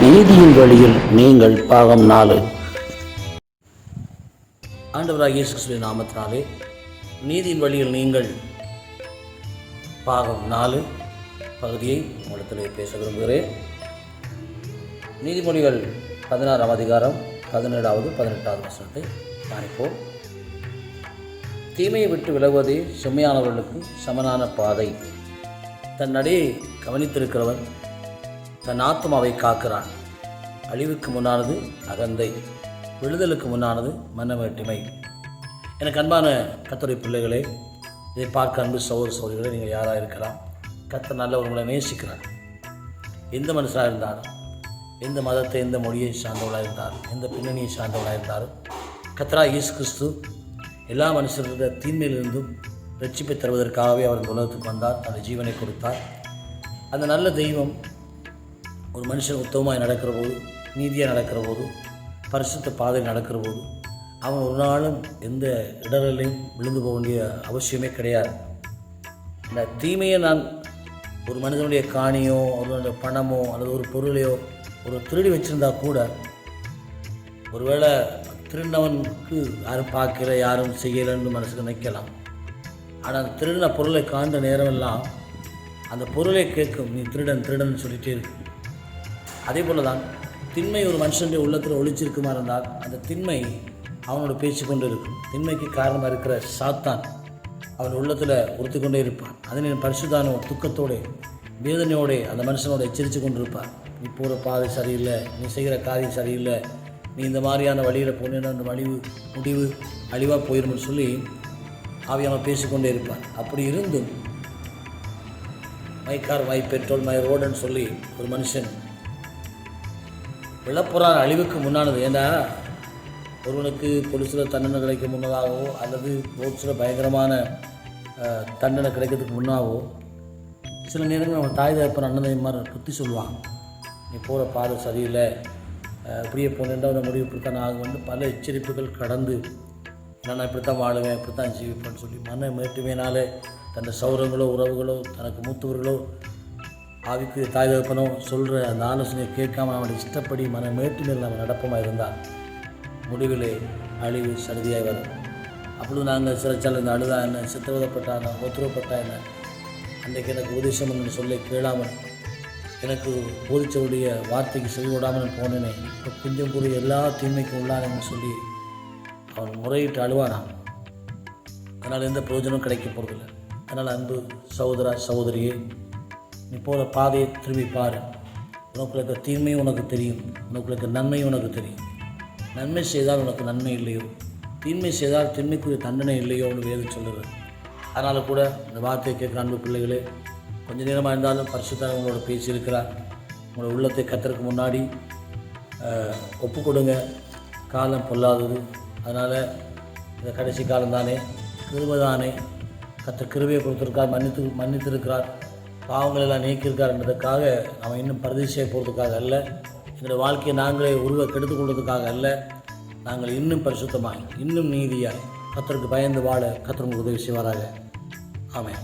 நீதியின் வழியில் நீங்கள் பாகம் 4. ஆண்டவராகிய இயேசு கிறிஸ்துவின் நாமத்தினாலே நீதியின் வழியில் நீங்கள் பாகம் 4 பகுதியை உங்களிடத்திலே பேச விரும்புகிறேன். நீதிமொழிகள் 16ஆம் அதிகாரம் 17வது 18வது வசனத்தை காணிப்போம். தீமையை விட்டு விலகுவதே செம்மையானவர்களுக்கு சமனான பாதை. தன் நடையை கவனித்திருக்கிறவன் தன் ஆத்மாவை காக்கிறான். அழிவுக்கு முன்னானது அகந்தை, விடுதலுக்கு முன்னானது மனமேட்டிமை. எனக்கு அன்பான கர்த்தருடைய பிள்ளைகளே, இதை பார்க்க அன்பு சகோதர சகோதரிகளே, நீங்கள் யாராக இருக்கலாம். கர்த்தர் நல்லவர்களை நேசிக்கிறார். எந்த மனுஷராக இருந்தாலும், எந்த மதத்தை எந்த மொழியை சார்ந்தவளாக இருந்தாலும், எந்த பின்னணியை சார்ந்தவளாக இருந்தாலும், கர்த்தராகிய இயேசு கிறிஸ்து எல்லா மனுஷர்களுடைய தீமையிலிருந்தும் ரட்சிப்பை தருவதற்காகவே அவர் உலகத்துக்கு வந்தார். தன்னுடைய ஜீவனை கொடுத்தார். அந்த நல்ல தெய்வம் ஒரு மனுஷன் உத்தமமாக நடக்கிற போது, நீதியாக நடக்கிற போது, பரிசுத்த பாதையில் நடக்கிற போது அவன் ஒரு நாளும் எந்த இடரிலையும் விழுந்து போக வேண்டிய அவசியமே கிடையாது. இந்த தீமையை நான் ஒரு மனிதனுடைய காணியோ அவருடைய பணமோ அல்லது ஒரு பொருளையோ ஒரு திருடி வச்சுருந்தா கூட, ஒருவேளை திருடினவனுக்கு யாரும் பார்க்கல, யாரும் செய்யலைன்னு மனசுக்கு நினைக்கலாம். ஆனால் அந்த திருடின பொருளை காண்ட நேரமெல்லாம் அந்த பொருளை கேட்கும், நீ திருடன் திருடன் சொல்லிகிட்டே இருக்கு. அதே போல தான் திண்மை ஒரு மனுஷனுடைய உள்ளத்தில் ஒளிச்சிருக்குமா இருந்தால் அந்த திண்மை அவனோட பேச்சு கொண்டு இருக்கும். திண்மைக்கு காரணமாக இருக்கிற சாத்தான் அவன் உள்ளத்தில் உறுத்தி கொண்டே இருப்பான். அதனை பரிசுத்தான துக்கத்தோடு வேதனையோடு அந்த மனுஷனோட எச்சரித்து கொண்டு இருப்பான். நீ போகிற பாதை சரியில்லை, நீ செய்கிற காரியம் சரியில்லை, நீ இந்த மாதிரியான வழியில் போனேன்னா அந்த முடிவு அழிவாக போயிடும்னு சொல்லி ஆவியானவர் பேசிக்கொண்டே இருப்பான். அப்படி இருந்தும் my car my petrol my ரோடுன்னு சொல்லி ஒரு மனுஷன் விழப்புறான். அழிவுக்கு முன்னானது. ஏன்னா ஒருவனுக்கு பொலிசில் தண்டனை கிடைக்க முன்னதாகவோ அல்லது ரோட்ஸில் பயங்கரமான தண்டனை கிடைக்கிறதுக்கு முன்னாகவோ சில நேரங்கள் அவன் தாய் தகப்பன் அண்ணன் மாதிரி புத்தி சொல்லுவான். நீ போகிற பாதை சரியில்லை, இப்படியே போனேன்டா அந்த முடிவு இப்படித்தான் ஆகும்னு பல எச்சரிப்புகள் கடந்து நான் இப்படித்தான் வாழுவேன், இப்படித்தான் ஜீவிப்பேன்னு சொல்லி மன மேட்டுமையினாலே தன் சௌரங்களோ உறவுகளோ தனக்கு மூத்தவர்களோ ஆவிக்கு தாய் தகப்பனோ சொல்கிற அந்த ஆலோசனையை கேட்காம அவனுடைய இஷ்டப்படி மன மேட்டுமையில் நம்ம நடப்பமாக இருந்தால் முடிவிலே அழிவு சடுதியாக வரும். அப்பொழுது நாங்கள் சிறைச்சாலை இந்த அழுதா என்ன, சித்திரவதப்பட்டான, ஒத்துறப்பட்டா என்ன, அன்றைக்கு எனக்கு உபதேசம் என்று சொல்லி கேளாமல் எனக்கு போதிச்சவருடைய வார்த்தைக்கு செவிவிடாமல் போனேனே, இப்போ கொஞ்சம் கூட எல்லா தீமைக்கும் உள்ளானேன்னு சொல்லி அவன் முறையிட்டு அழுவானான். அதனால் எந்த பிரயோஜனமும் கிடைக்க போகிறதில்லை. அதனால் அன்பு சகோதரா சகோதரியே, நீ போகிற பாதையை திரும்பி பாரு. உனக்குள்ள இருக்க தீமையும் உனக்கு தெரியும், உனக்குள்ள இருக்க நன்மையும் உனக்கு தெரியும். நன்மை செய்தால் உனக்கு நன்மை இல்லையோ, தீன்மை செய்தால் தீமைக்குரிய தண்டனை இல்லையோன்னு வேதம் சொல்லுறது. அதனால் கூட இந்த வார்த்தையை கேட்குற அன்பு பிள்ளைகளே, கொஞ்சம் நேரமாக இருந்தாலும் பரிசுத்தாக உங்களோட பேசியிருக்கிறார். உங்களோட உள்ளத்தை கர்த்தருக்கு முன்னாடி ஒப்பு கொடுங்க. காலம் பொல்லாதது. அதனால் இந்த கடைசி காலம் தானே, கிருபை தானே, கர்த்தர் கிருபையை கொடுத்துருக்கார், மன்னித்திருக்கிறார், பாவங்கள் எல்லாம் நீக்கியிருக்கார் என்பதற்காக நாம் இன்னும் பரதேசியாக போகிறதுக்காக அல்ல, எங்களுடைய வாழ்க்கையை நாங்களே கெடுத்துக் கொள்வதற்காக அல்ல, நாங்கள் இன்னும் பரிசுத்தமாய் இன்னும் நீதியாய் கர்த்தருக்கு பயந்து வாழ கர்த்தர் உங்களுக்கு உதவி செய்வாராக. ஆமென்.